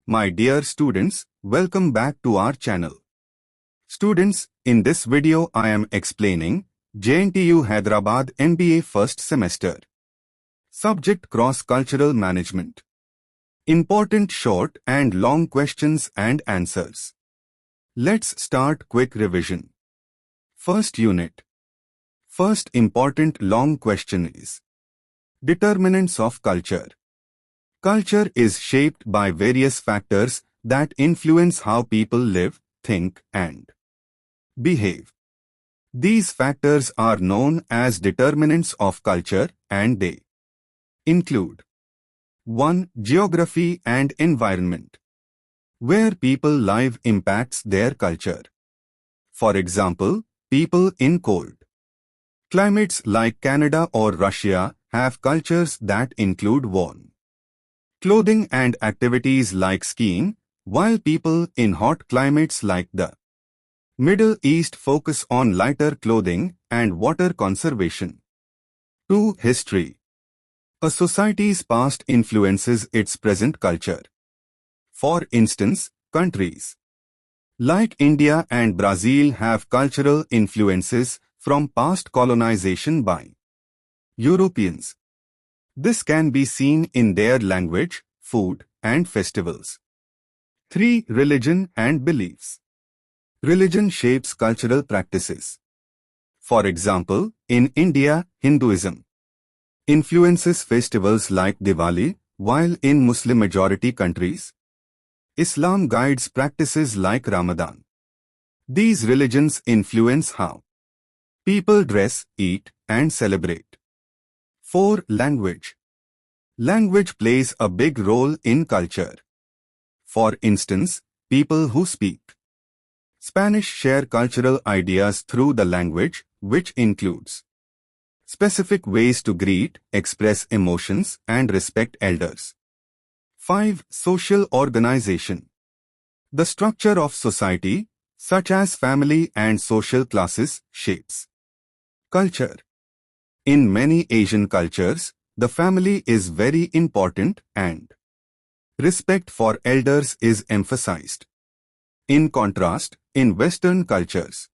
My dear students, welcome back to our channel. Students, in this video I am explaining JNTU Hyderabad MBA first semester. Subject Cross-Cultural Management. Important short and long questions and answers. Let's start quick revision. First unit. First important long question is Determinants of culture. Culture is shaped by various factors that influence how people live, think, and behave. These factors are known as determinants of culture and they include 1. Geography and environment. Where people live impacts their culture. For example, people in cold climates like Canada or Russia have cultures that include warm clothing and activities like skiing, while people in hot climates like the Middle East focus on lighter clothing and water conservation. 2. History. A society's past influences its present culture. For instance, countries like India and Brazil have cultural influences from past colonization by Europeans. This can be seen in their language, food, and festivals. 3. Religion and beliefs. Religion shapes cultural practices. For example, in India, Hinduism influences festivals like Diwali, while in Muslim-majority countries, Islam guides practices like Ramadan. These religions influence how people dress, eat, and celebrate. 4. Language. Language plays a big role in culture. For instance, people who speak Spanish share cultural ideas through the language, which includes specific ways to greet, express emotions, and respect elders. 5. Social organization. The structure of society, such as family and social classes, shapes culture. In many Asian cultures, the family is very important and respect for elders is emphasized. In contrast, in Western cultures,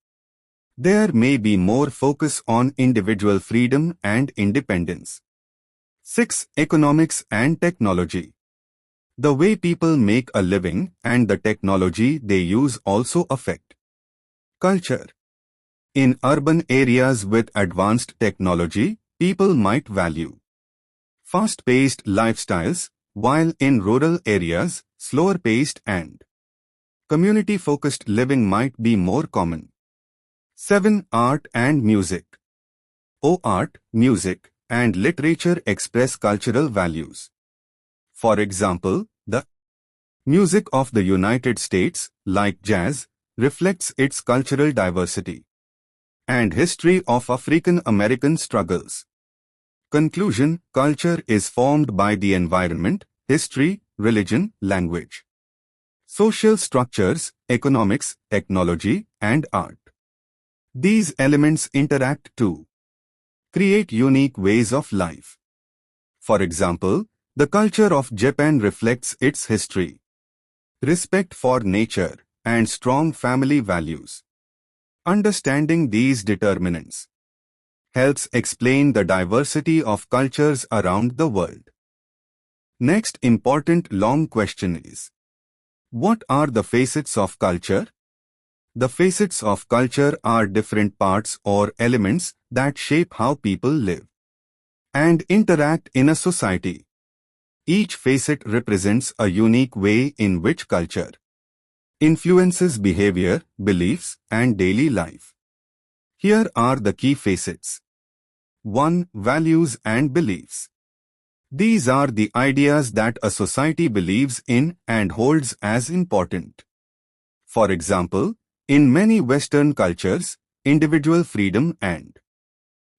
there may be more focus on individual freedom and independence. 6. Economics and technology. The way people make a living and the technology they use also affect culture. In urban areas with advanced technology, people might value fast-paced lifestyles, while in rural areas, slower-paced and community-focused living might be more common. 7. Art and music. Art, music, and literature express cultural values. For example, the music of the United States, like jazz, reflects its cultural diversity and history of African American struggles. Conclusion: culture is formed by the environment, history, religion, language, social structures, economics, technology, and art. These elements interact to create unique ways of life. For example, the culture of Japan reflects its history, respect for nature, and strong family values. Understanding these determinants helps explain the diversity of cultures around the world. Next important long question is, what are the facets of culture? The facets of culture are different parts or elements that shape how people live and interact in a society. Each facet represents a unique way in which culture influences behavior, beliefs, and daily life. Here are the key facets. 1. Values and beliefs. These are the ideas that a society believes in and holds as important. For example, in many Western cultures, individual freedom and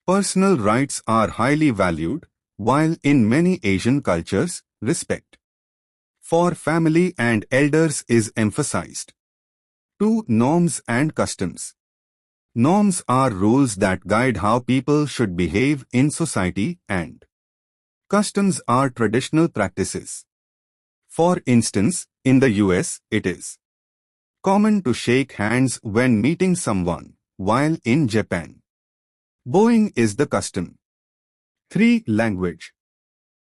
personal rights are highly valued, while in many Asian cultures, respect for family and elders is emphasized. 2. Norms and customs. Norms are rules that guide how people should behave in society, and customs are traditional practices. For instance, in the US, it is common to shake hands when meeting someone, while in Japan, bowing is the custom. 3. Language.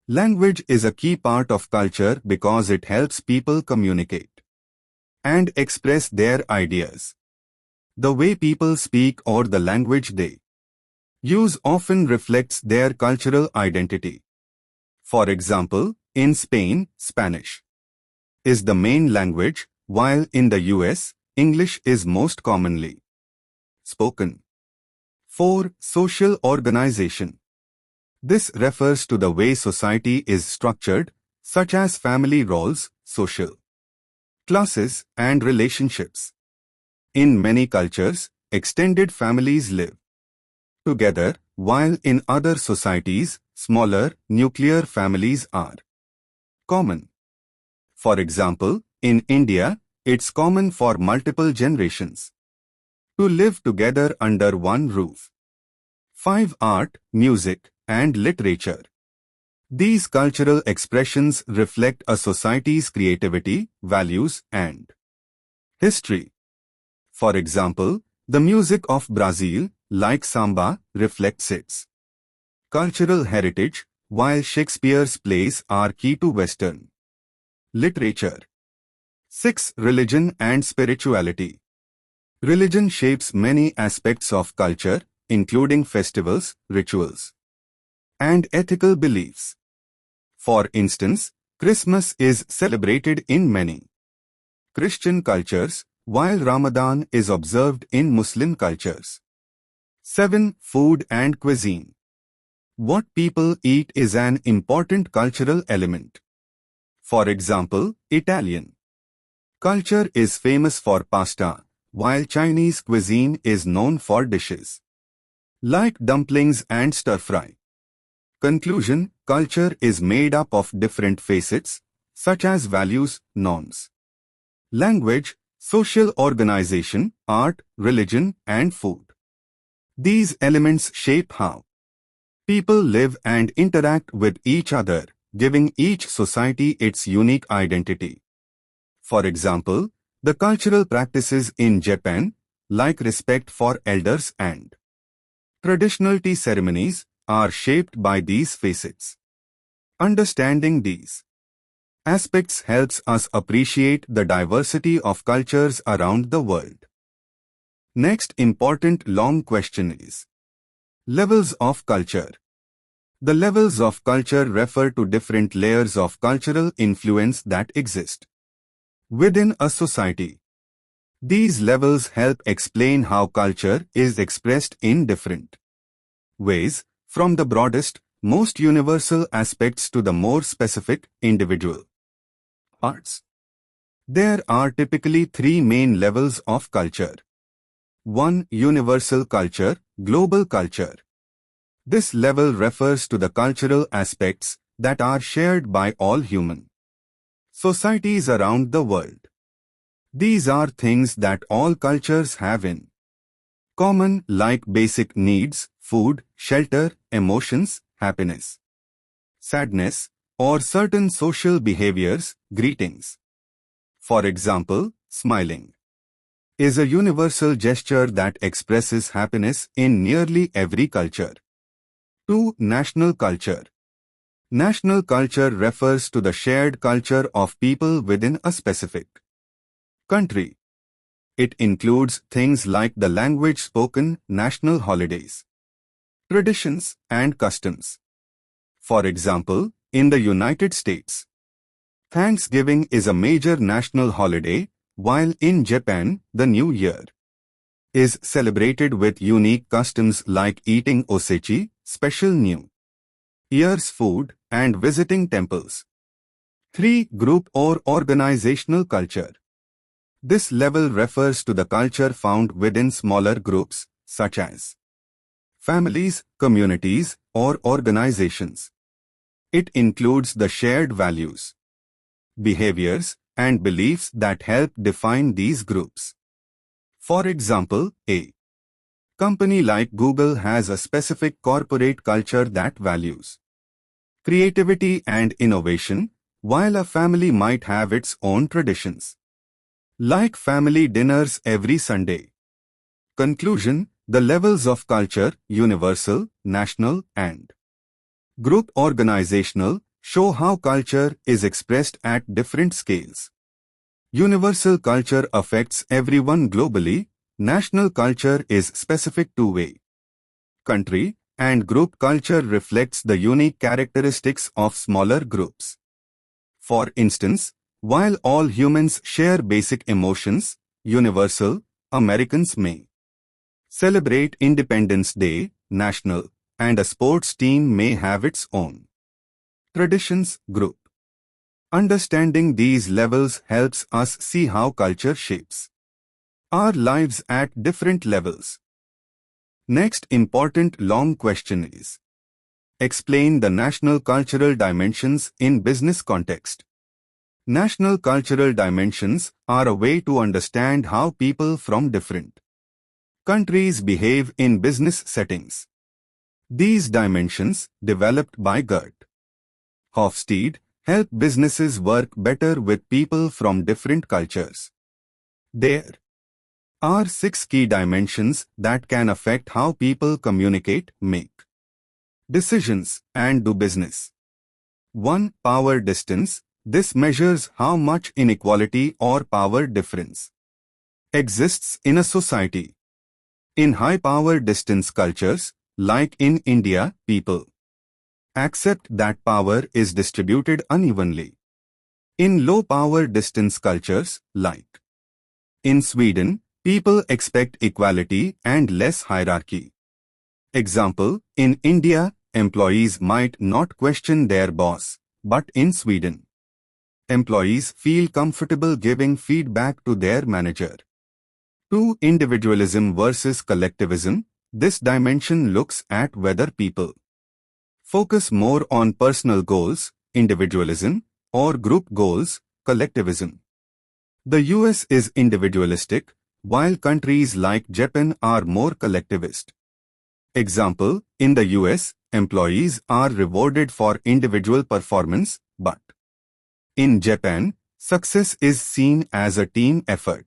Language is a key part of culture because it helps people communicate and express their ideas. The way people speak or the language they use often reflects their cultural identity. For example, in Spain, Spanish is the main language, while in the US, English is most commonly spoken. 4. Social organization. This refers to the way society is structured, such as family roles, social classes, and relationships. In many cultures, extended families live together, while in other societies, smaller, nuclear families are common. For example, in India, it's common for multiple generations to live together under one roof. 5. Art, music, and literature. These cultural expressions reflect a society's creativity, values, and history. For example, the music of Brazil, like samba, reflects its cultural heritage, while Shakespeare's plays are key to Western literature. 6. Religion and spirituality. Religion shapes many aspects of culture, including festivals, rituals, and ethical beliefs. For instance, Christmas is celebrated in many Christian cultures, while Ramadan is observed in Muslim cultures. 7. Food and cuisine. What people eat is an important cultural element. For example, Italian culture is famous for pasta, while Chinese cuisine is known for dishes like dumplings and stir-fry. Conclusion: culture is made up of different facets, such as values, norms, language, social organization, art, religion, and food. These elements shape how people live and interact with each other, giving each society its unique identity. For example, the cultural practices in Japan, like respect for elders and traditional tea ceremonies, are shaped by these facets. Understanding these aspects helps us appreciate the diversity of cultures around the world. Next important long question is levels of culture. The levels of culture refer to different layers of cultural influence that exist within a society. These levels help explain how culture is expressed in different ways, from the broadest, most universal aspects to the more specific, individual parts. There are typically three main levels of culture. 1. Universal culture, global culture. This level refers to the cultural aspects that are shared by all human societies around the world. These are things that all cultures have in common, like basic needs, food, shelter, emotions, happiness, sadness, or certain social behaviors, greetings. For example, smiling is a universal gesture that expresses happiness in nearly every culture. 2. National culture. National culture refers to the shared culture of people within a specific country. It includes things like the language spoken, national holidays, traditions, and customs. For example, in the United States, Thanksgiving is a major national holiday, while in Japan, the New Year is celebrated with unique customs like eating osechi, special New Year's food, and visiting temples. 3. Group or organizational culture. This level refers to the culture found within smaller groups, such as families, communities, or organizations. It includes the shared values, behaviors, and beliefs that help define these groups. For example, a company like Google has a specific corporate culture that values creativity and innovation, while a family might have its own traditions, like family dinners every Sunday. Conclusion: the levels of culture, universal, national, and group organizational, show how culture is expressed at different scales. Universal culture affects everyone globally. National culture is specific to a country, and group culture reflects the unique characteristics of smaller groups. For instance, while all humans share basic emotions, universal, Americans may celebrate Independence Day, national, and a sports team may have its own traditions, group. Understanding these levels helps us see how culture shapes our lives at different levels. Next important long question is: explain the national cultural dimensions in business context. National cultural dimensions are a way to understand how people from different countries behave in business settings. These dimensions, developed by Gert Hofstede, help businesses work better with people from different cultures. There are 6 key dimensions that can affect how people communicate, make decisions, and do business. 1. Power distance. This measures how much inequality or power difference exists in a society. In high-power distance cultures, like in India, people accept that power is distributed unevenly. In low-power distance cultures, like in Sweden, people expect equality and less hierarchy. Example, in India, employees might not question their boss, but in Sweden, employees feel comfortable giving feedback to their manager. 2. Individualism versus collectivism. This dimension looks at whether people focus more on personal goals, individualism, or group goals, collectivism. The US is individualistic, while countries like Japan are more collectivist. Example, in the US, employees are rewarded for individual performance, but in Japan, success is seen as a team effort.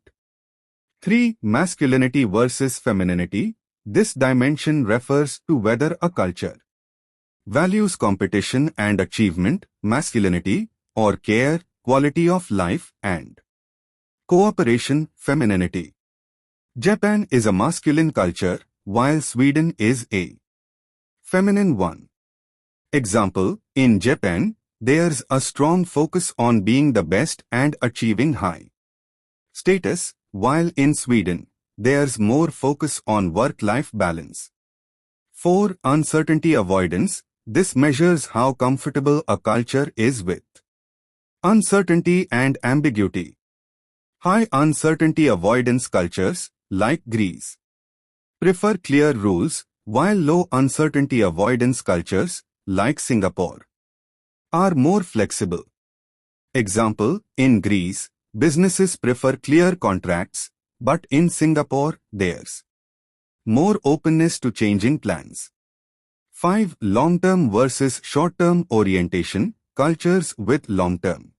3. Masculinity versus femininity. This dimension refers to whether a culture values competition and achievement, masculinity, or care, quality of life, and cooperation, femininity. Japan is a masculine culture, while Sweden is a feminine one. Example, in Japan, there's a strong focus on being the best and achieving high status, while in Sweden, there's more focus on work-life balance. 4. Uncertainty avoidance. This measures how comfortable a culture is with uncertainty and ambiguity. High uncertainty avoidance cultures, like Greece, prefer clear rules, while low uncertainty avoidance cultures, like Singapore, are more flexible. Example, in Greece, businesses prefer clear contracts, but in Singapore, there's more openness to changing plans. 5. Long-term versus short-term orientation. Cultures with long-term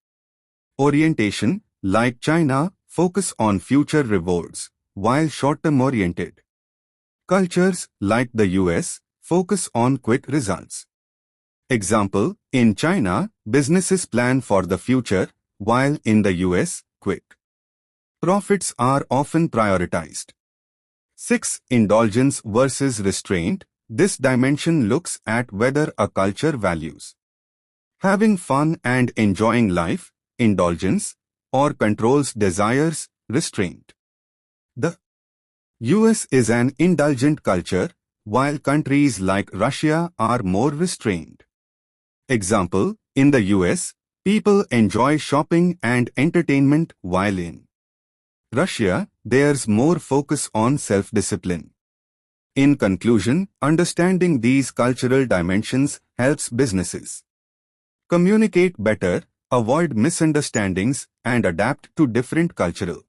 orientation, like China, focus on future rewards, while short-term oriented cultures, like the US, focus on quick results. Example, in China, businesses plan for the future, while in the US, quick profits are often prioritized. 6. Indulgence versus restraint. This dimension looks at whether a culture values having fun and enjoying life, indulgence, or controls desires, restraint. The US is an indulgent culture, while countries like Russia are more restrained. Example, in the US, people enjoy shopping and entertainment, while in Russia, there's more focus on self-discipline. In conclusion, understanding these cultural dimensions helps businesses communicate better, avoid misunderstandings, and adapt to different cultural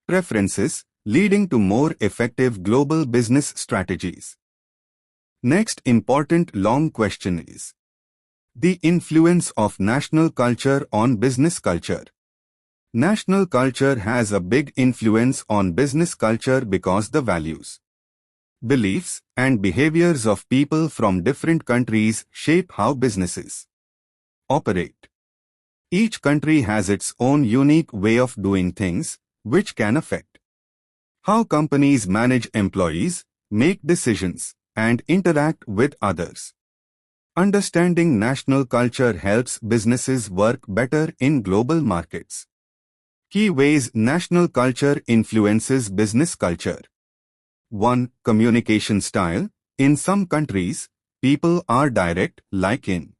preferences, leading to more effective global business strategies. Next important long question is: The influence of national culture on business culture. National culture has a big influence on business culture because the values, beliefs, and behaviors of people from different countries shape how businesses operate. Each country has its own unique way of doing things, which can affect how companies manage employees, make decisions, and interact with others. Understanding national culture helps businesses work better in global markets. Key ways national culture influences business culture. 1. Communication style. In some countries, people are direct, like in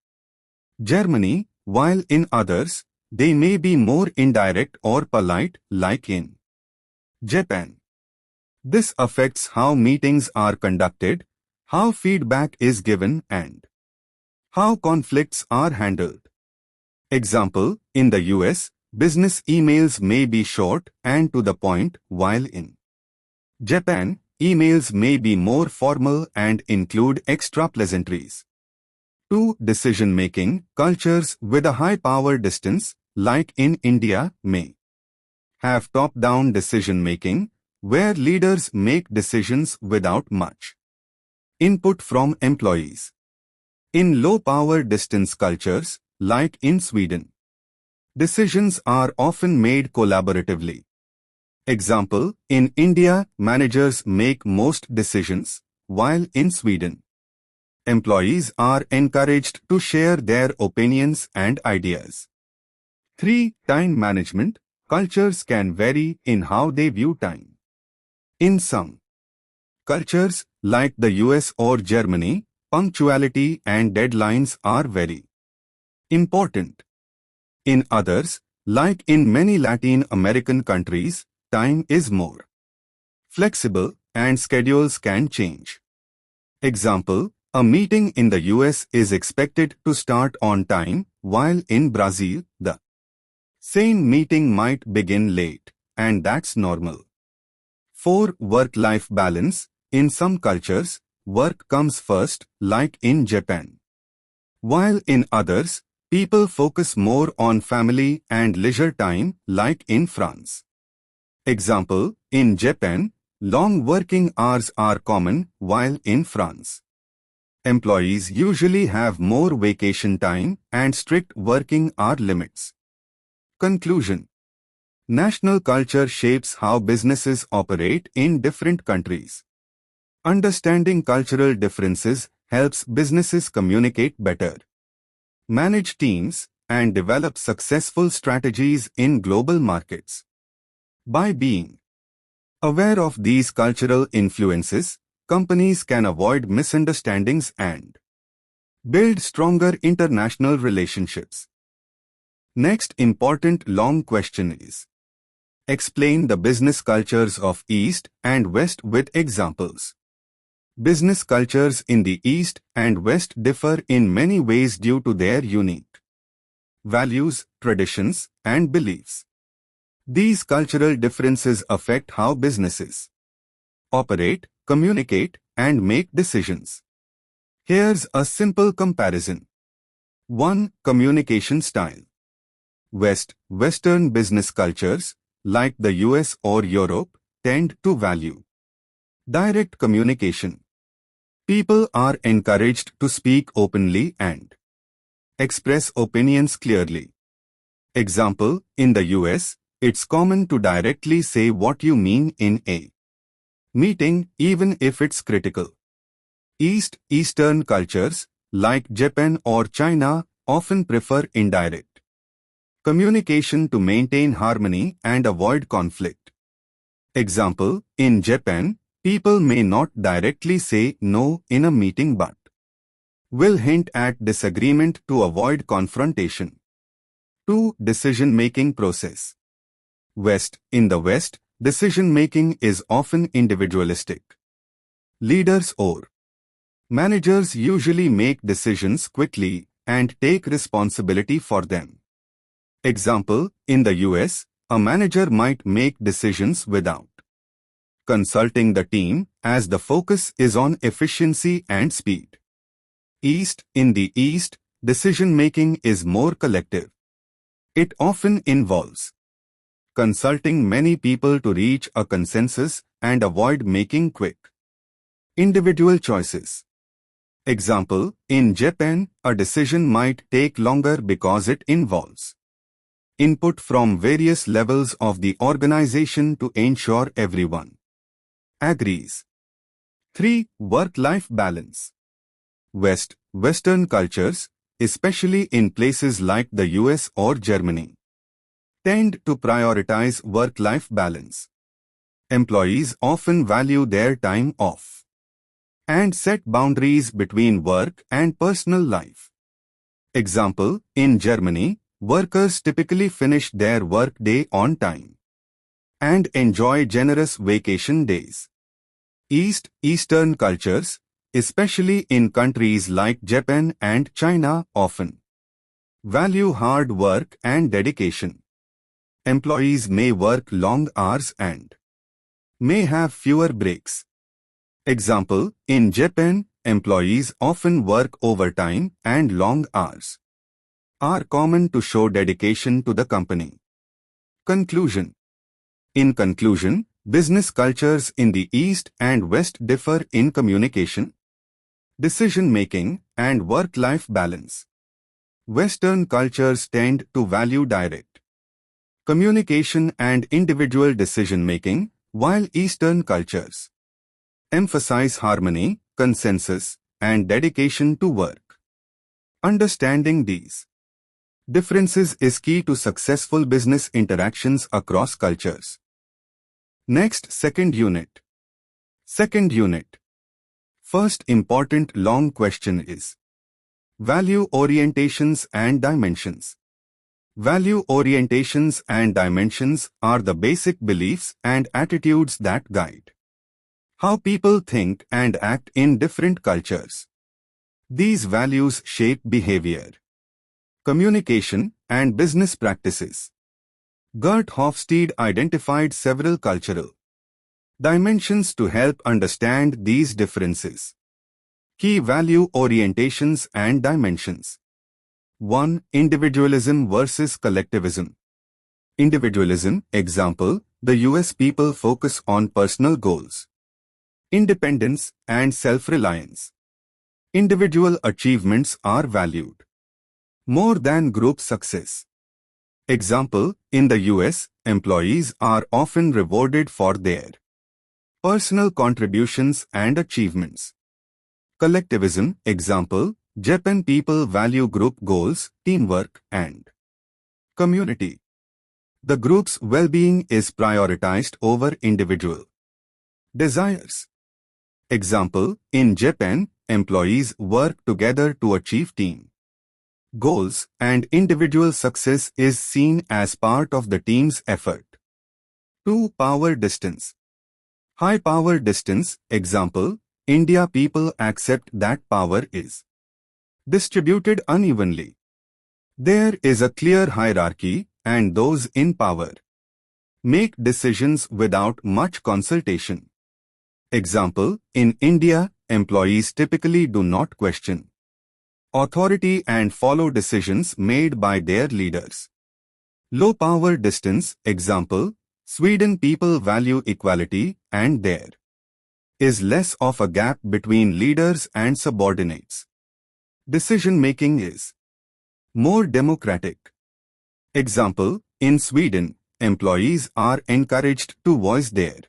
Germany, while in others, they may be more indirect or polite, like in Japan. This affects how meetings are conducted, how feedback is given, and how conflicts are handled. Example, in the US, business emails may be short and to the point, while in Japan, emails may be more formal and include extra pleasantries. 2. Decision-making. Cultures with a high power distance, like in India, may have top-down decision-making, where leaders make decisions without much input from employees. In low-power distance cultures, like in Sweden, decisions are often made collaboratively. Example, in India, managers make most decisions, while in Sweden, employees are encouraged to share their opinions and ideas. 3. Time management. Cultures can vary in how they view time. In some cultures, like the US or Germany, punctuality and deadlines are very important. In others, like in many Latin American countries, time is more flexible and schedules can change. Example, a meeting in the US is expected to start on time, while in Brazil, the same meeting might begin late, and that's normal. 4. Work-life balance. In some cultures, work comes first, like in Japan, while in others, people focus more on family and leisure time, like in France. Example, in Japan, long working hours are common, while in France, employees usually have more vacation time and strict working hour limits. Conclusion. National culture shapes how businesses operate in different countries. Understanding cultural differences helps businesses communicate better, manage teams, and develop successful strategies in global markets. By being aware of these cultural influences, companies can avoid misunderstandings and build stronger international relationships. Next important long question is: explain the business cultures of East and West with examples. Business cultures in the East and West differ in many ways due to their unique values, traditions, and beliefs. These cultural differences affect how businesses operate, communicate, and make decisions. Here's a simple comparison. 1. Communication style. Western business cultures, like the US or Europe, tend to value direct communication. People are encouraged to speak openly and express opinions clearly. Example, in the US, it's common to directly say what you mean in a meeting, even if it's critical. Eastern cultures, like Japan or China, often prefer indirect communication to maintain harmony and avoid conflict. Example, in Japan, people may not directly say no in a meeting but will hint at disagreement to avoid confrontation. 2. Decision-making process. In the West, decision-making is often individualistic. Leaders or managers usually make decisions quickly and take responsibility for them. Example, in the US, a manager might make decisions without consulting the team, as the focus is on efficiency and speed. In the East, decision-making is more collective. It often involves consulting many people to reach a consensus and avoid making quick, individual choices. Example, in Japan, a decision might take longer because it involves input from various levels of the organization to ensure everyone agrees. 3. Work-life balance. Western cultures, especially in places like the US or Germany, tend to prioritize work-life balance. Employees often value their time off and set boundaries between work and personal life. Example, in Germany, workers typically finish their workday on time and enjoy generous vacation days. Eastern cultures, especially in countries like Japan and China, often value hard work and dedication. Employees may work long hours and may have fewer breaks. Example, in Japan, employees often work overtime and long hours are common to show dedication to the company. Conclusion. In conclusion, business cultures in the East and West differ in communication, decision-making, and work-life balance. Western cultures tend to value direct communication and individual decision-making, while Eastern cultures emphasize harmony, consensus, and dedication to work. Understanding these differences is key to successful business interactions across cultures. Next, second unit. First important long question is value orientations and dimensions. Value orientations and dimensions are the basic beliefs and attitudes that guide how people think and act in different cultures. These values shape behavior, communication, and business practices. Gert Hofstede identified several cultural dimensions to help understand these differences. Key value orientations and dimensions. 1. Individualism versus collectivism. Individualism, example, the US people focus on personal goals, independence, and self-reliance. Individual achievements are valued more than group success. Example, in the US, employees are often rewarded for their personal contributions and achievements. Collectivism, example, Japan people value group goals, teamwork, and community. The group's well-being is prioritized over individual desires. Example, in Japan, employees work together to achieve team goals, and individual success is seen as part of the team's effort. 2. Power distance. High power distance, example, India people accept that power is distributed unevenly. There is a clear hierarchy, and those in power make decisions without much consultation. Example, in India, employees typically do not question authority and follow decisions made by their leaders. Low power distance, example, Sweden people value equality and there is less of a gap between leaders and subordinates. Decision-making is more democratic. Example, in Sweden, employees are encouraged to voice their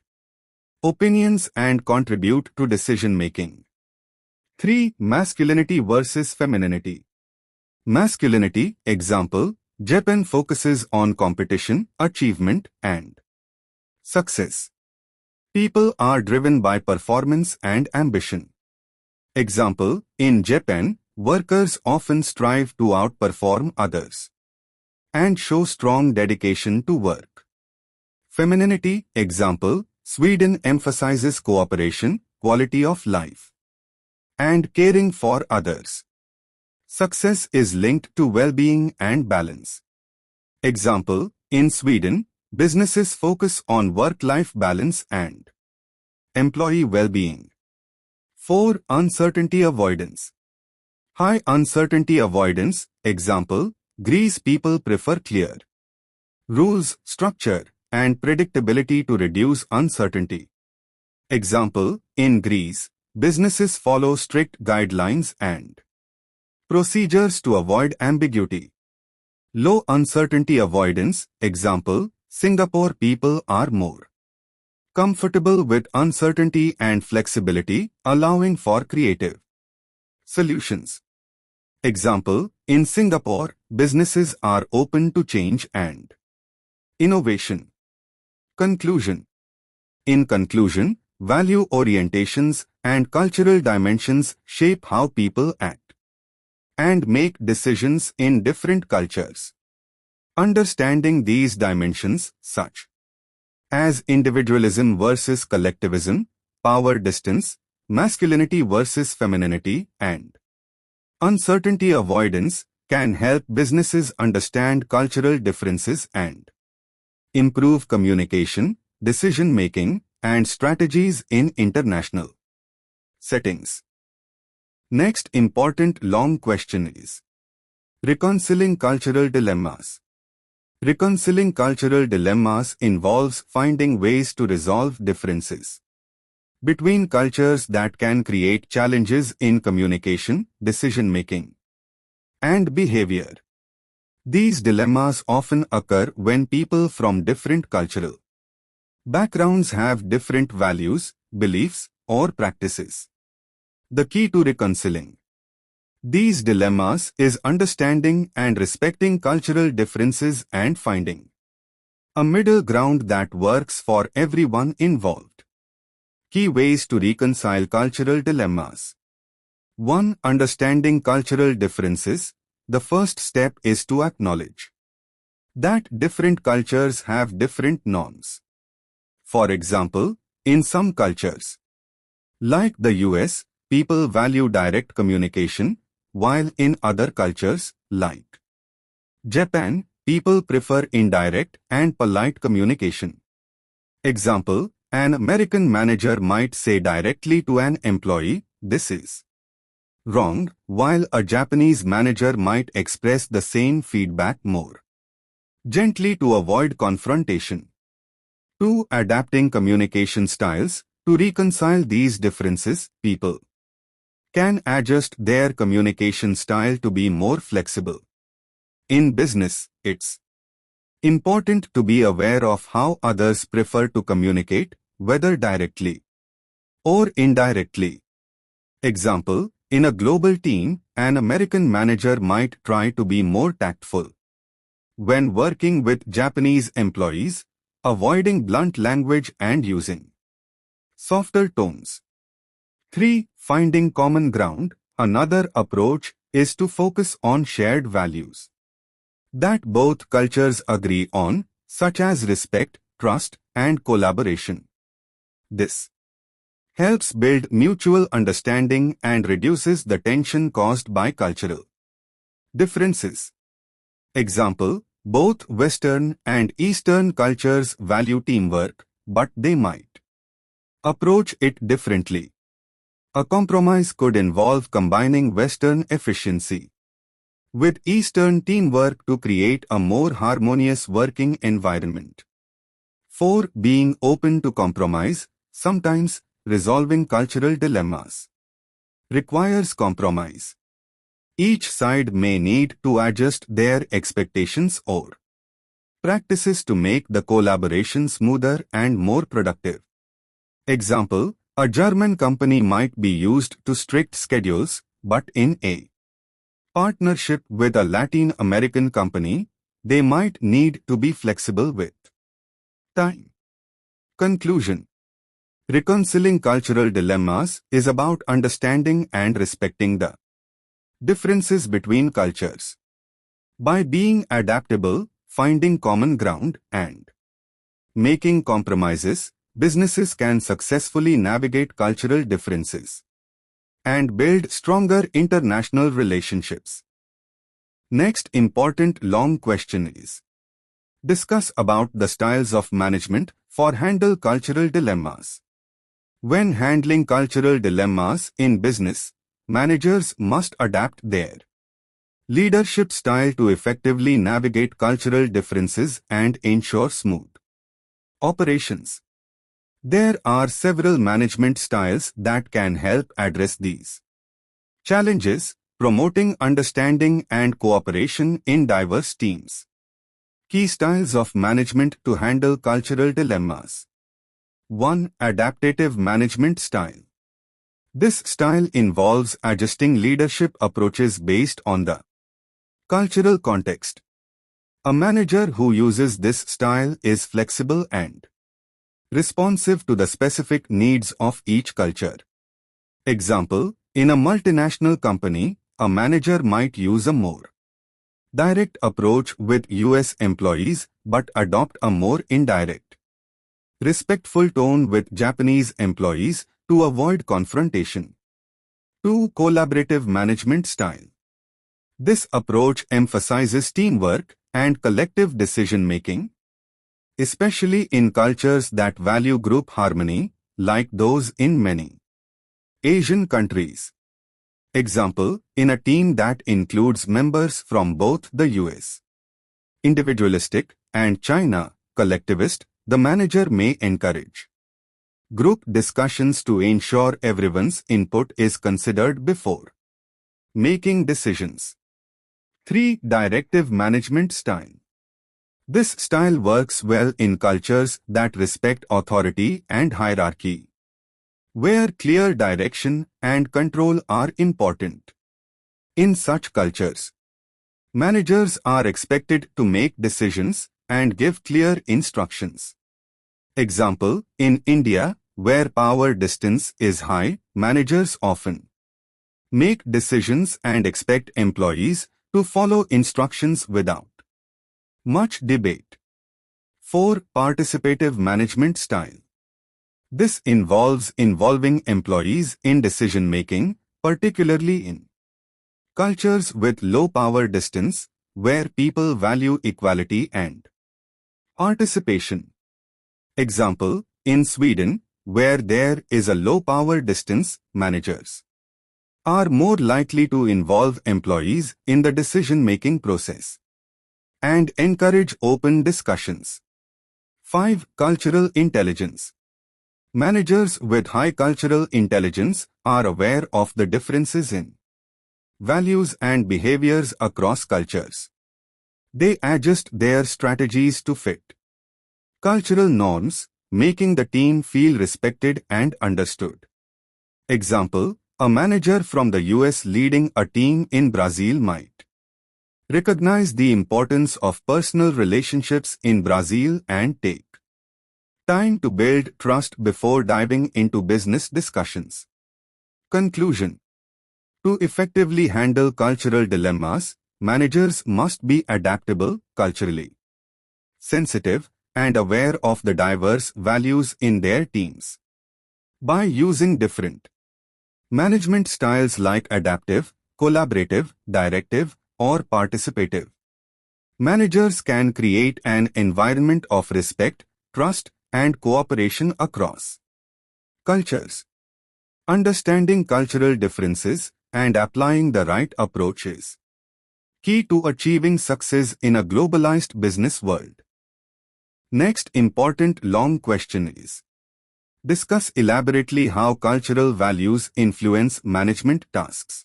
opinions and contribute to decision-making. 3. Masculinity versus femininity. Masculinity, example, Japan focuses on competition, achievement, and success. People are driven by performance and ambition. Example, in Japan, workers often strive to outperform others and show strong dedication to work. Femininity, example, Sweden emphasizes cooperation, quality of life, and caring for others. Success is linked to well-being and balance. Example, in Sweden, businesses focus on work-life balance and employee well-being. 4. Uncertainty avoidance. High uncertainty avoidance. Example, Greece people prefer clear rules, structure, and predictability to reduce uncertainty. Example, in Greece, businesses follow strict guidelines and procedures to avoid ambiguity. Low uncertainty avoidance. Example, Singapore people are more comfortable with uncertainty and flexibility, allowing for creative solutions. Example, in Singapore, businesses are open to change and innovation. Conclusion. In conclusion, value orientations and cultural dimensions shape how people act and make decisions in different cultures. Understanding these dimensions, such as individualism versus collectivism, power distance, masculinity versus femininity, and uncertainty avoidance, can help businesses understand cultural differences and improve communication, decision-making, and strategies in international settings. Next important long question is reconciling cultural dilemmas. Reconciling cultural dilemmas involves finding ways to resolve differences between cultures that can create challenges in communication, decision-making, and behavior. These dilemmas often occur when people from different cultural backgrounds have different values, beliefs, or practices. The key to reconciling these dilemmas is understanding and respecting cultural differences and finding a middle ground that works for everyone involved. Key ways to reconcile cultural dilemmas. 1. Understanding cultural differences. The first step is to acknowledge that different cultures have different norms. For example, in some cultures, like the US, people value direct communication, while in other cultures, like Japan, people prefer indirect and polite communication. Example, an American manager might say directly to an employee, "This is wrong," while a Japanese manager might express the same feedback more gently to avoid confrontation. 2. Adapting communication styles. To reconcile these differences, people can adjust their communication style to be more flexible. In business, it's important to be aware of how others prefer to communicate, whether directly or indirectly. Example, in a global team, an American manager might try to be more tactful when working with Japanese employees, avoiding blunt language and using softer tones. 3. Finding common ground. Another approach is to focus on shared values that both cultures agree on, such as respect, trust, and collaboration. This helps build mutual understanding and reduces the tension caused by cultural differences. Example, both Western and Eastern cultures value teamwork, but they might approach it differently. A compromise could involve combining Western efficiency with Eastern teamwork to create a more harmonious working environment. 4. Being open to compromise. Sometimes, resolving cultural dilemmas requires compromise. Each side may need to adjust their expectations or practices to make the collaboration smoother and more productive. Example, a German company might be used to strict schedules, but in a partnership with a Latin American company, they might need to be flexible with time. Conclusion. Reconciling cultural dilemmas is about understanding and respecting the differences between cultures. By being adaptable, finding common ground, and making compromises, businesses can successfully navigate cultural differences and build stronger international relationships. Next important long question is: discuss about the styles of management for handle cultural dilemmas. When handling cultural dilemmas in business, managers must adapt their leadership style to effectively navigate cultural differences and ensure smooth operations. There are several management styles that can help address these challenges, promoting understanding and cooperation in diverse teams. Key styles of management to handle cultural dilemmas. 1. Adaptive management style. This style involves adjusting leadership approaches based on the cultural context. A manager who uses this style is flexible and responsive to the specific needs of each culture. Example, in a multinational company, a manager might use a more direct approach with US employees but adopt a more indirect, respectful tone with Japanese employees to avoid confrontation. 2. Collaborative management style. This approach emphasizes teamwork and collective decision-making, especially in cultures that value group harmony, like those in many Asian countries. Example, in a team that includes members from both the US, individualistic, and China, collectivist, the manager may encourage group discussions to ensure everyone's input is considered before making decisions. 3. Directive management style. This style works well in cultures that respect authority and hierarchy, where clear direction and control are important. In such cultures, managers are expected to make decisions and give clear instructions. Example, in India, where power distance is high, managers often make decisions and expect employees to follow instructions without much debate. 4. Participative management style. This involves involving employees in decision-making, particularly in cultures with low power distance, where people value equality and participation. Example, in Sweden, where there is a low power distance, managers are more likely to involve employees in the decision-making process and encourage open discussions. 5. Cultural intelligence. Managers with high cultural intelligence are aware of the differences in values and behaviors across cultures. They adjust their strategies to fit cultural norms, making the team feel respected and understood. Example, a manager from the US leading a team in Brazil might recognize the importance of personal relationships in Brazil and take time to build trust before diving into business discussions. Conclusion. To effectively handle cultural dilemmas, managers must be adaptable, culturally sensitive, and aware of the diverse values in their teams. By using different management styles like adaptive, collaborative, directive, or participative, managers can create an environment of respect, trust, and cooperation across cultures. Understanding cultural differences and applying the right approach is key to achieving success in a globalized business world. Next important long question is: discuss elaborately how cultural values influence management tasks.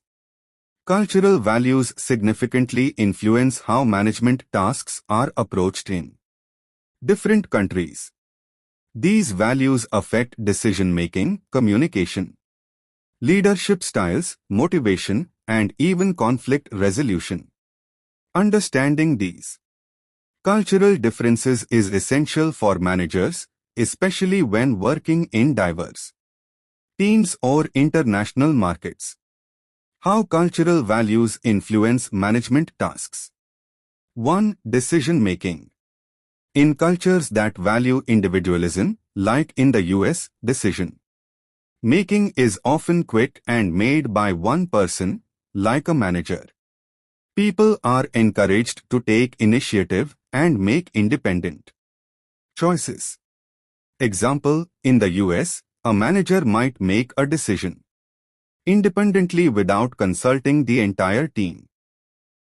Cultural values significantly influence how management tasks are approached in different countries. These values affect decision-making, communication, leadership styles, motivation, and even conflict resolution. Understanding these cultural differences is essential for managers, especially when working in diverse teams or international markets. How cultural values influence management tasks. 1. Decision-making. In cultures that value individualism, like in the US, decision-making is often quick and made by one person, like a manager. People are encouraged to take initiative and make independent choices. Example, in the US, a manager might make a decision independently without consulting the entire team.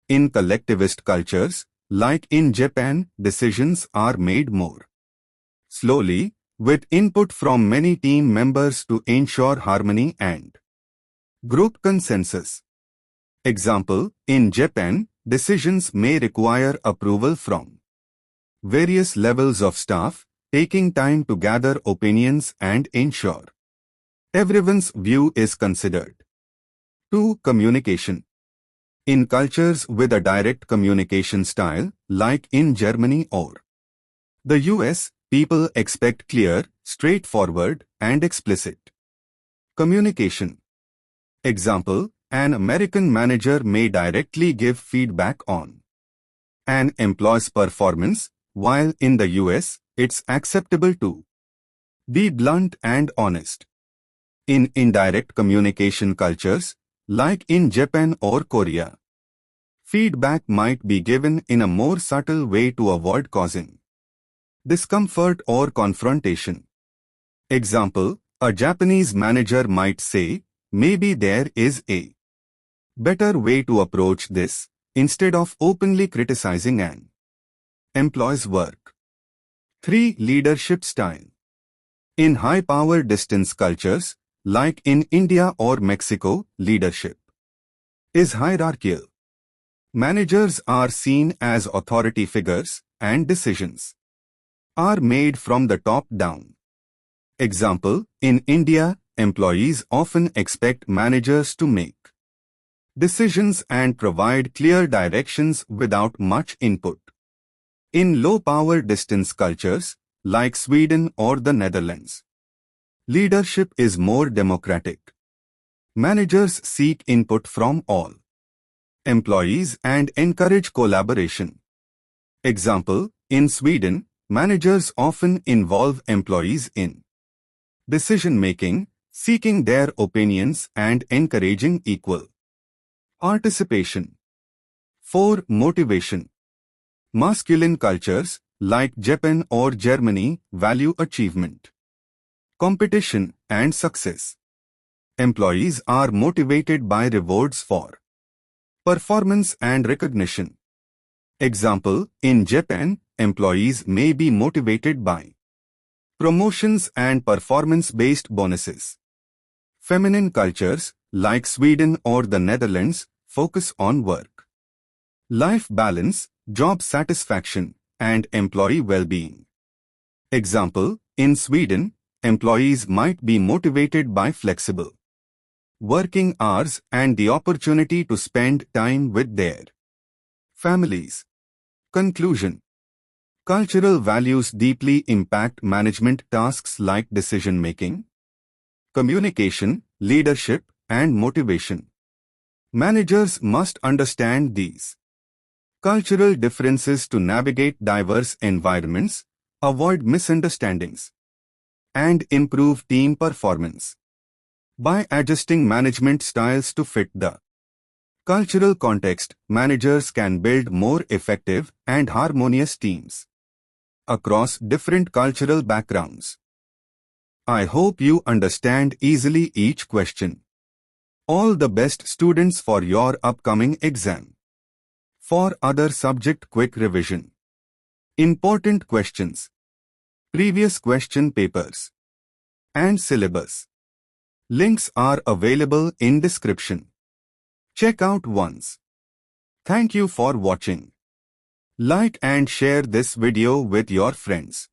In collectivist cultures, like in Japan, decisions are made more slowly, with input from many team members to ensure harmony and group consensus. Example, in Japan, decisions may require approval from various levels of staff, taking time to gather opinions and ensure everyone's view is considered. 2. Communication. In cultures with a direct communication style, like in Germany or the US, people expect clear, straightforward, and explicit communication. Example, an American manager may directly give feedback on an employee's performance, while in the US, it's acceptable to be blunt and honest. In indirect communication cultures, like in Japan or Korea, feedback might be given in a more subtle way to avoid causing discomfort or confrontation. Example, a Japanese manager might say, maybe there is a better way to approach this, instead of openly criticizing an employee's work. 3. Leadership style. In high-power distance cultures, like in India or Mexico, leadership is hierarchical. Managers are seen as authority figures, and decisions are made from the top down. Example, in India, employees often expect managers to make decisions and provide clear directions without much input. In low-power distance cultures, like Sweden or the Netherlands, leadership is more democratic. Managers seek input from all employees and encourage collaboration. Example, in Sweden, managers often involve employees in decision-making, seeking their opinions and encouraging equal participation. 4. Motivation. Masculine cultures, like Japan or Germany, value achievement, competition, and success. Employees are motivated by rewards for performance and recognition. Example, in Japan, employees may be motivated by promotions and performance-based bonuses. Feminine cultures, like Sweden or the Netherlands, focus on work life balance, job satisfaction, and employee well-being. Example, in Sweden, employees might be motivated by flexible working hours and the opportunity to spend time with their families. Conclusion. Cultural values deeply impact management tasks like decision-making, communication, leadership, and motivation. Managers must understand these cultural differences to navigate diverse environments, avoid misunderstandings, and improve team performance. By adjusting management styles to fit the cultural context, managers can build more effective and harmonious teams across different cultural backgrounds. I hope you understand easily each question. All the best, students, for your upcoming exam. For other subject quick revision, important questions, previous question papers, and syllabus links are available in description. Check out once. Thank you for watching. Like and share this video with your friends.